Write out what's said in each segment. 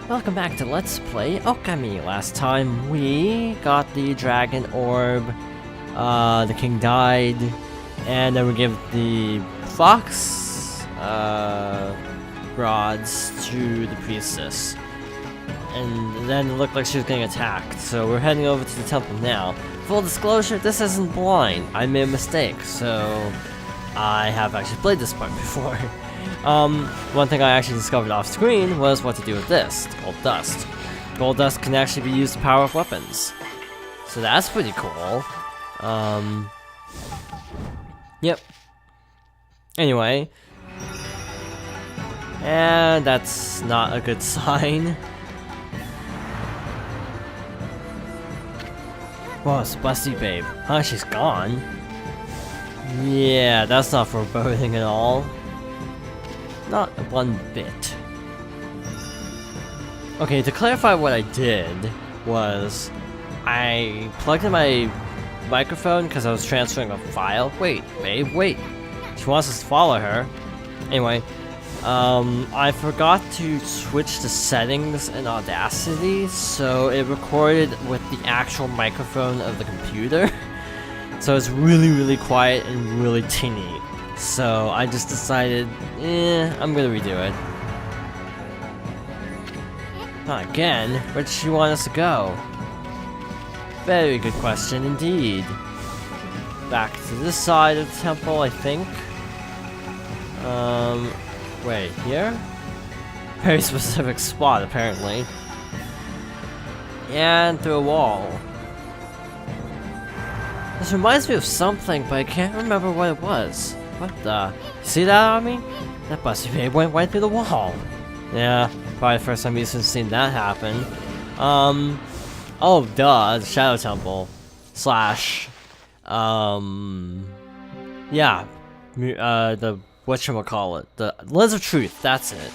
Welcome back to Let's Play Okami. Last time we got the dragon orb, the king died, and then we give the fox rods to the priestess. And then it looked like she was getting attacked, so we're heading over to the temple now. Full disclosure, this isn't blind. I made a mistake, so I have actually played this part before. One thing I actually discovered off screen was what to do with this, gold dust. Gold dust can actually be used to power up weapons. So that's pretty cool. Yep. Anyway. And that's not a good sign. Whoa, Spicy Babe. Huh, she's gone? Yeah, that's not foreboding at all. Not one bit. Okay, to clarify what I did was I plugged in my microphone because I was transferring a file. Wait, babe, wait. She wants us to follow her. Anyway, I forgot to switch the settings in Audacity, so it recorded with the actual microphone of the computer. So it's really, really quiet and really tinny. So I just decided, I'm gonna redo it. Not again? Where does she want us to go? Very good question indeed. Back to this side of the temple, I think. Wait, here? Very specific spot, apparently. And through a wall. This reminds me of something, but I can't remember what it was. What the? See that on me? That busty babe went right through the wall. Yeah, probably the first time you've seen that happen. Oh duh, the Shadow Temple. Slash, yeah, the whatchamacallit, the Lens of Truth, that's it.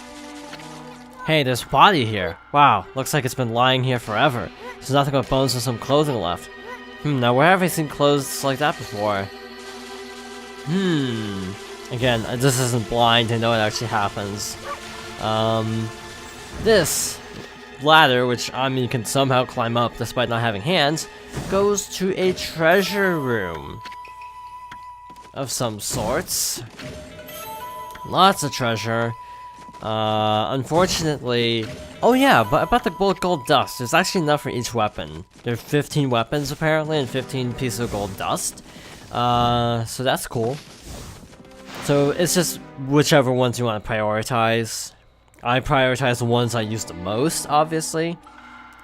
Hey, there's a body here. Wow, looks like it's been lying here forever. There's nothing but bones and some clothing left. Now where have I seen clothes like that before? Again, this isn't blind, I know it actually happens. This ladder, which I mean can somehow climb up despite not having hands, goes to a treasure room of some sorts. Lots of treasure. Unfortunately... Oh yeah, but about the gold dust, there's actually enough for each weapon. There are 15 weapons apparently, and 15 pieces of gold dust. So that's cool. So it's just whichever ones you want to prioritize. I prioritize the ones I use the most, obviously.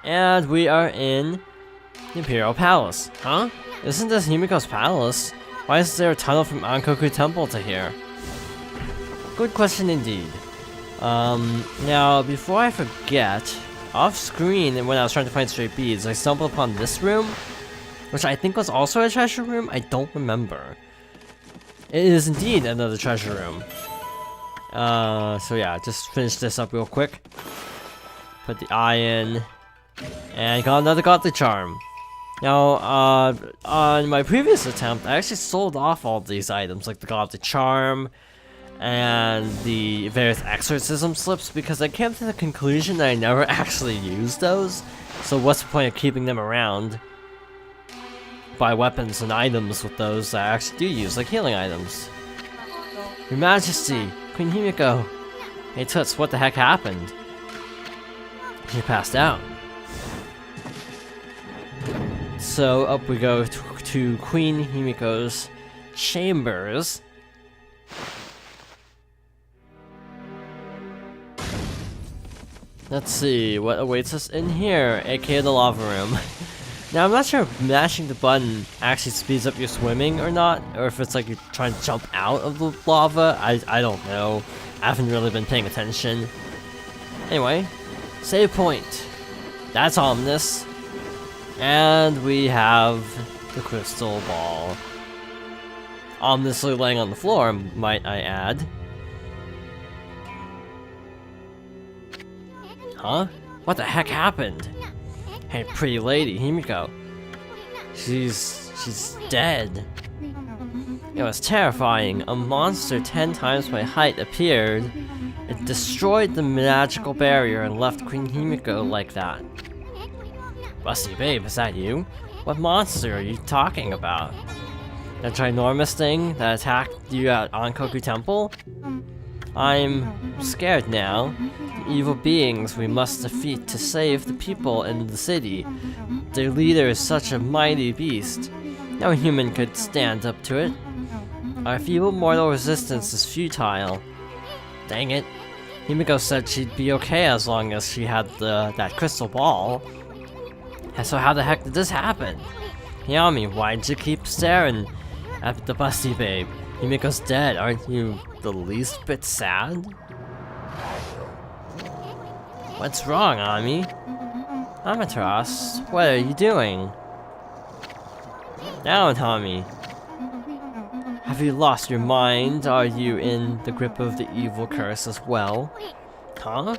And we are in the Imperial Palace. Huh? Isn't this Himiko's palace? Why is there a tunnel from Ankoku Temple to here? Good question indeed. Now, before I forget, off screen, when I was trying to find straight beads, I stumbled upon this room, which I think was also a treasure room. I don't remember. It is indeed another treasure room. So yeah, just finish this up real quick. Put the eye in, and got another godly charm. Now, on my previous attempt, I actually sold off all these items, like the godly charm, and the various exorcism slips, because I came to the conclusion that I never actually used those, so what's the point of keeping them around? Buy weapons and items with those that I actually do use, like healing items. Your Majesty, Queen Himiko. Hey Toots, what the heck happened? She passed out. So up we go to Queen Himiko's chambers. Let's see what awaits us in here, aka the lava room. Now I'm not sure if mashing the button actually speeds up your swimming or not, or if it's like you're trying to jump out of the lava. I don't know. I haven't really been paying attention. Anyway, save point. That's ominous. And we have the crystal ball. Ominously laying on the floor, might I add. Huh? What the heck happened? Hey, pretty lady, Himiko. She's dead. It was terrifying. A monster 10 times my height appeared It destroyed the magical barrier and left Queen Himiko like that. Busty Babe, is that you? What monster are you talking about? That ginormous thing that attacked you at Ankoku Temple? I'm scared now. The evil beings we must defeat to save the people in the city. Their leader is such a mighty beast. No human could stand up to it. Our feeble mortal resistance is futile. Dang it. Himiko said she'd be okay as long as she had that crystal ball. So how the heck did this happen? Yami, why'd you keep staring at the Busty Babe? Himiko's dead, aren't you the least bit sad? What's wrong, Ami? Amaterasu, what are you doing? Now, Tommy. Have you lost your mind? Are you in the grip of the evil curse as well? Huh?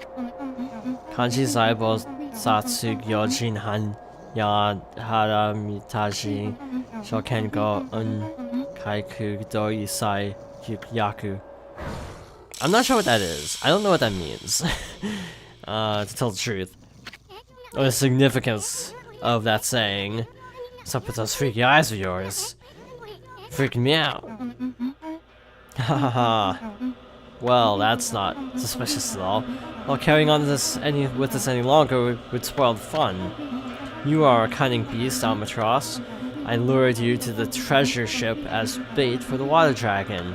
Kanji Zaibo Satsu Gyojin Han Ya Haramitaji Shokengo Un Kaiku Doi Sai Yaku. I'm not sure what that is. I don't know what that means. To tell the truth. Or the significance of that saying. What's up with those freaky eyes of yours? Freaking me out. Hahaha. Well, that's not suspicious at all. Well, carrying on with this any longer would spoil the fun. You are a cunning beast, Amaterasu. I lured you to the treasure ship as bait for the water dragon.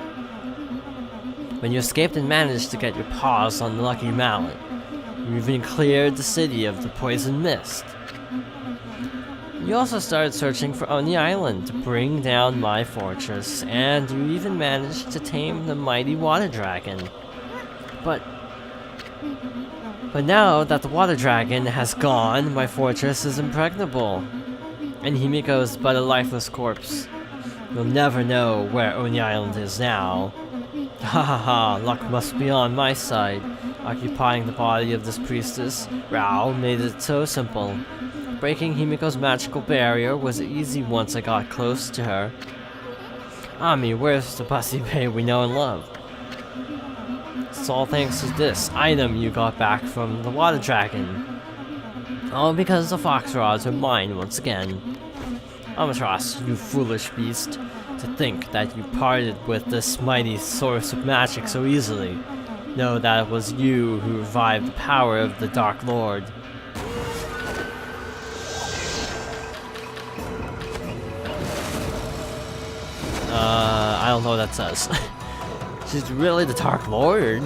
When you escaped and managed to get your paws on the lucky mallet, you even cleared the city of the poison mist. You also started searching for Oni Island to bring down my fortress, and you even managed to tame the mighty water dragon. But now that the water dragon has gone, my fortress is impregnable. And Himiko is but a lifeless corpse. You'll never know where Oni Island is now. Ha ha ha, luck must be on my side. Occupying the body of this priestess, Rao made it so simple. Breaking Himiko's magical barrier was easy once I got close to her. Ami, where's the Busty Babe we know and love? It's all thanks to this item you got back from the water dragon. All because the fox rods are mine once again. Amaterasu, you foolish beast. To think that you parted with this mighty source of magic so easily. Know that it was you who revived the power of the Dark Lord. I don't know what that says. She's really the Dark Lord?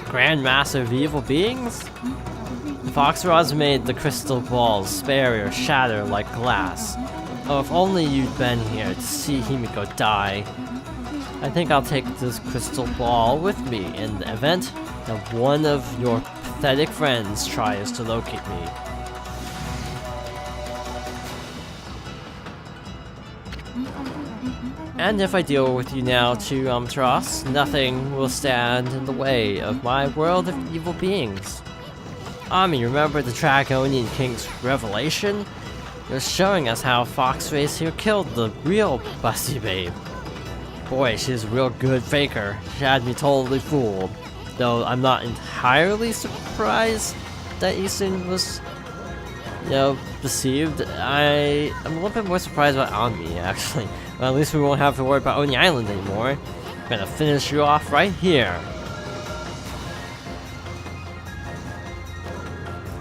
Grand Master of evil beings? The fox rods made the crystal balls barrier shatter like glass. Oh, if only you'd been here to see Himiko die. I think I'll take this crystal ball with me in the event that one of your pathetic friends tries to locate me. And if I deal with you now too, Amaterasu, nothing will stand in the way of my world of evil beings. Ami, remember the Dragonian King's revelation? They're showing us how Fox Race here killed the real Busty Babe. Boy, she's a real good faker. She had me totally fooled. Though I'm not entirely surprised that Isun was, deceived. I'm a little bit more surprised about Ami, actually. Well, at least we won't have to worry about Oni Island anymore. I'm gonna finish you off right here.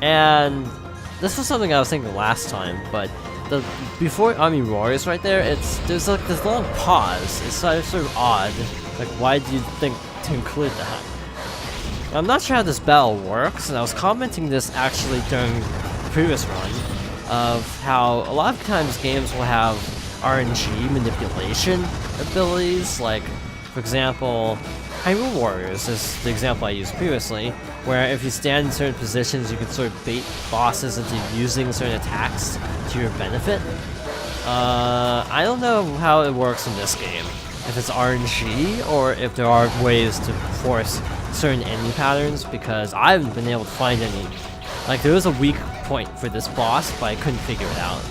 And this was something I was thinking last time, but before Ami roars right there, there's like this long pause. It's sort of odd. Like, why do you think to include that? I'm not sure how this battle works, and I was commenting this actually during the previous run, of how a lot of times games will have RNG manipulation abilities, like, for example, Hyrule Warriors is the example I used previously, where if you stand in certain positions, you can sort of bait bosses into using certain attacks to your benefit. I don't know how it works in this game, if it's RNG, or if there are ways to force certain enemy patterns, because I haven't been able to find any. Like, there was a weak point for this boss, but I couldn't figure it out.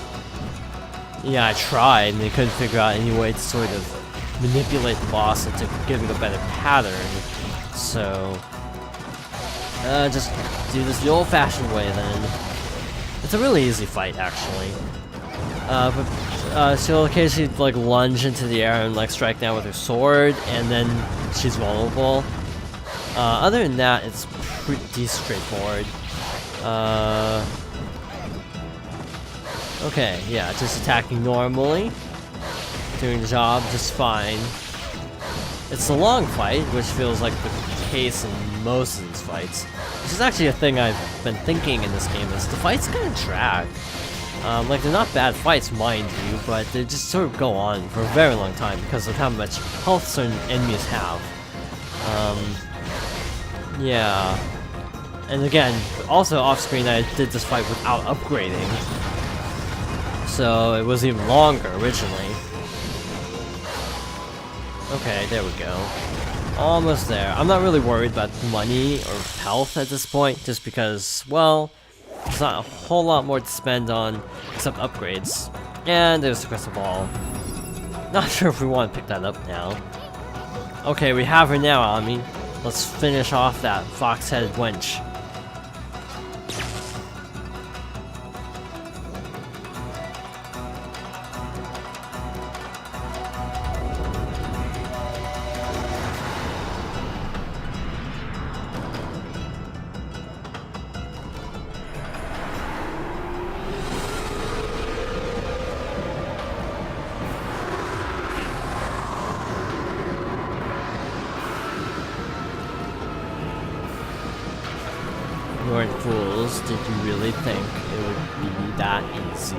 Yeah, I tried, and they couldn't figure out any way to sort of manipulate the boss into giving a better pattern. So, Just do this the old-fashioned way then. It's a really easy fight, actually. She'll occasionally like lunge into the air and like strike down with her sword, and then she's vulnerable. Other than that, it's pretty straightforward. Okay, yeah, just attacking normally, doing the job just fine. It's a long fight, which feels like the case in most of these fights. Which is actually a thing I've been thinking in this game, is the fights kind of drag. Like, they're not bad fights, mind you, but they just sort of go on for a very long time because of how much health certain enemies have. Yeah. And again, also off-screen I did this fight without upgrading. So it was even longer originally. Okay, there we go. Almost there. I'm not really worried about money or health at this point, just because, well, there's not a whole lot more to spend on except upgrades. And there's the crystal ball. Not sure if we want to pick that up now. Okay, we have her now, Ami. Let's finish off that fox-headed wench. You weren't fools. Did you really think it would be that easy?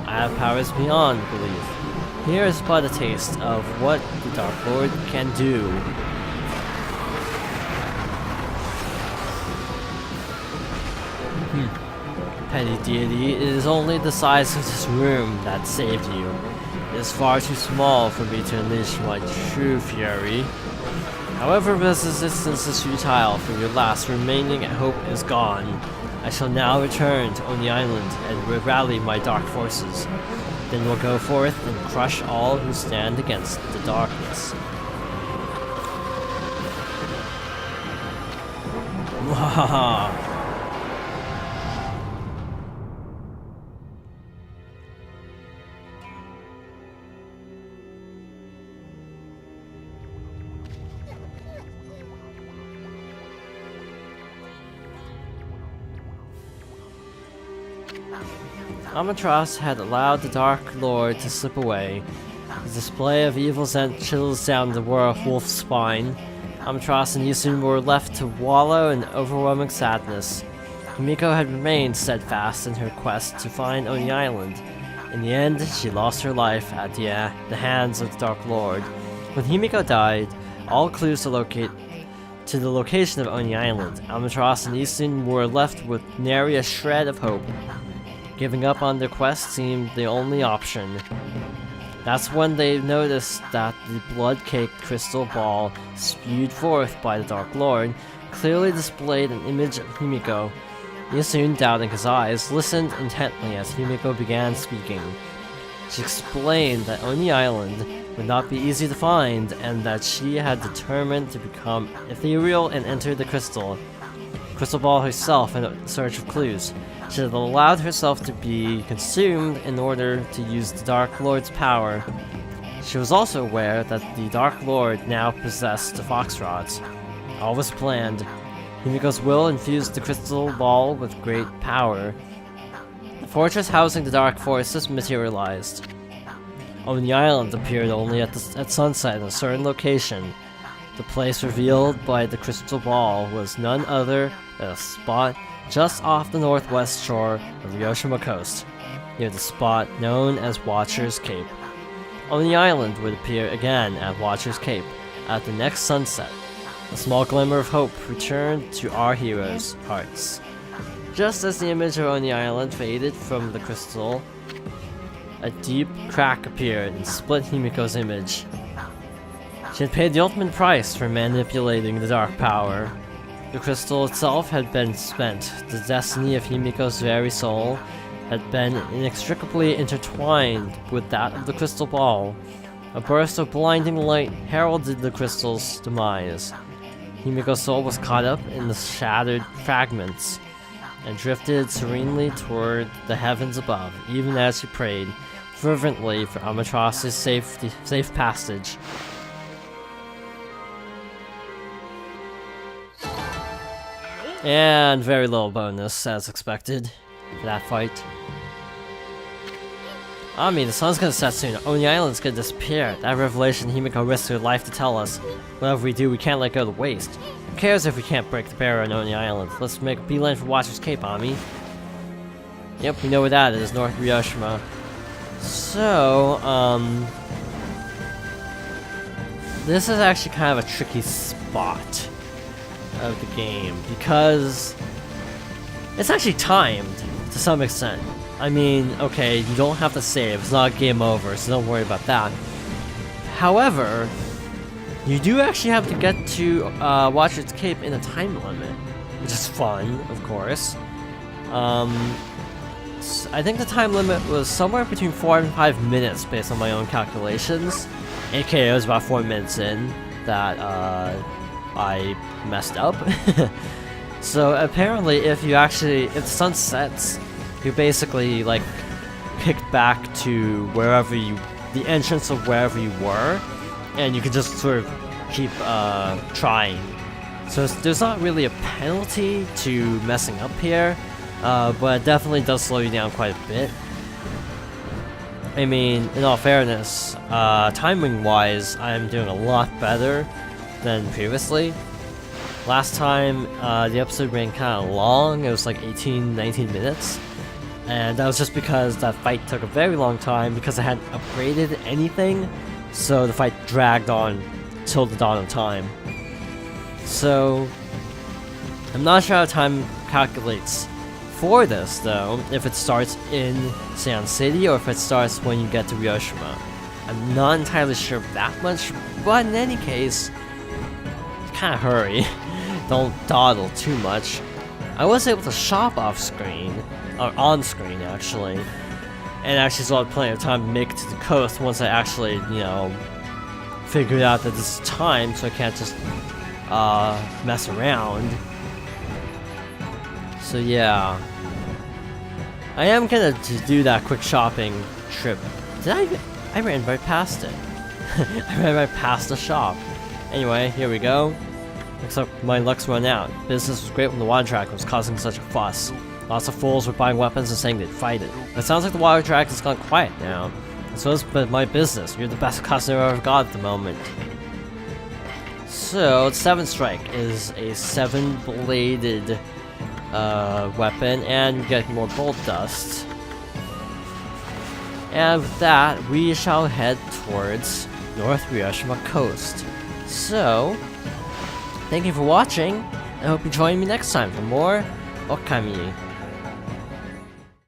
I have powers beyond belief. Here is but a taste of what the Dark Lord can do. Petty deity, it is only the size of this room that saved you. It is far too small for me to unleash my true fury. However, this resistance is futile, for your last remaining hope is gone. I shall now return to Oni Island and rally my dark forces. Then we'll go forth and crush all who stand against the darkness. Wahaha! Amatras had allowed the Dark Lord to slip away. The display of evil sent chills down the wolf's spine. Amatras and Yusun were left to wallow in overwhelming sadness. Himiko had remained steadfast in her quest to find Oni Island. In the end, she lost her life at the hands of the Dark Lord. When Himiko died, all clues to the location of Oni Island, Amatras and Yusun were left with nary a shred of hope. Giving up on their quest seemed the only option. That's when they noticed that the blood-caked crystal ball spewed forth by the Dark Lord clearly displayed an image of Himiko. Yusun, doubting his eyes, listened intently as Himiko began speaking. She explained that Oni Island would not be easy to find, and that she had determined to become ethereal and enter the crystal ball herself in search of clues. She had allowed herself to be consumed in order to use the Dark Lord's power. She was also aware that the Dark Lord now possessed the Fox Rods. All was planned. Himiko's will infused the crystal ball with great power. The fortress housing the Dark Forces materialized. Oni Island appeared only at sunset in a certain location. The place revealed by the crystal ball was none other than a spot just off the northwest shore of the Yoshima coast, near the spot known as Watcher's Cape. Oni Island would appear again at Watcher's Cape at the next sunset. A small glimmer of hope returned to our heroes' hearts. Just as the image of Oni Island faded from the crystal, a deep crack appeared and split Himiko's image. She had paid the ultimate price for manipulating the dark power. The crystal itself had been spent. The destiny of Himiko's very soul had been inextricably intertwined with that of the crystal ball. A burst of blinding light heralded the crystal's demise. Himiko's soul was caught up in the shattered fragments and drifted serenely toward the heavens above, even as she prayed fervently for Amatras's safe passage. And very little bonus, as expected, for that fight. Ami, the sun's gonna set soon. Oni Island's gonna disappear. That revelation Himiko risked her life to tell us. Whatever we do, we can't let go of the waste. Who cares if we can't break the barrier on Oni Island? Let's make a beeline for Watcher's Cape, Ami. Yep, we know where that is, North Ryoshima. So, this is actually kind of a tricky spot of the game, because it's actually timed to some extent. I mean, okay, you don't have to save, it's not game over, so don't worry about that. However, you do actually have to get to Watcher's Cape in a time limit, which is fun, of course. I think the time limit was somewhere between 4 and 5 minutes based on my own calculations. AKA it was about 4 minutes in that I messed up. So apparently if the sun sets, you basically like kicked back to the entrance of wherever you were, and you can just sort of keep trying. So there's not really a penalty to messing up here, but it definitely does slow you down quite a bit. I mean, in all fairness, timing wise, I'm doing a lot better than previously. Last time, the episode ran kind of long, it was like 18-19 minutes. And that was just because that fight took a very long time because I hadn't upgraded anything, so the fight dragged on till the dawn of time. So, I'm not sure how time calculates for this though, if it starts in Sei'an City or if it starts when you get to Ryoshima. I'm not entirely sure that much, but in any case, kinda hurry. Don't dawdle too much. I was able to shop off screen, or on screen actually, and actually still had plenty of time to make it to the coast once I actually, you know, figured out that this is time, so I can't just mess around. So yeah, I am gonna do that quick shopping trip. I ran right past it. I ran right past the shop. Anyway, here we go. Looks like my luck's run out. Business was great when the water dragon was causing such a fuss. Lots of fools were buying weapons and saying they'd fight it. But it sounds like the water dragon's gone quiet now. So it's my business. You're the best customer I've ever got at the moment. So, 7 Strike is a 7-bladed weapon, and you get more gold dust. And with that, we shall head towards North Ryoshima Coast. So, thank you for watching, and I hope you join me next time for more Okami.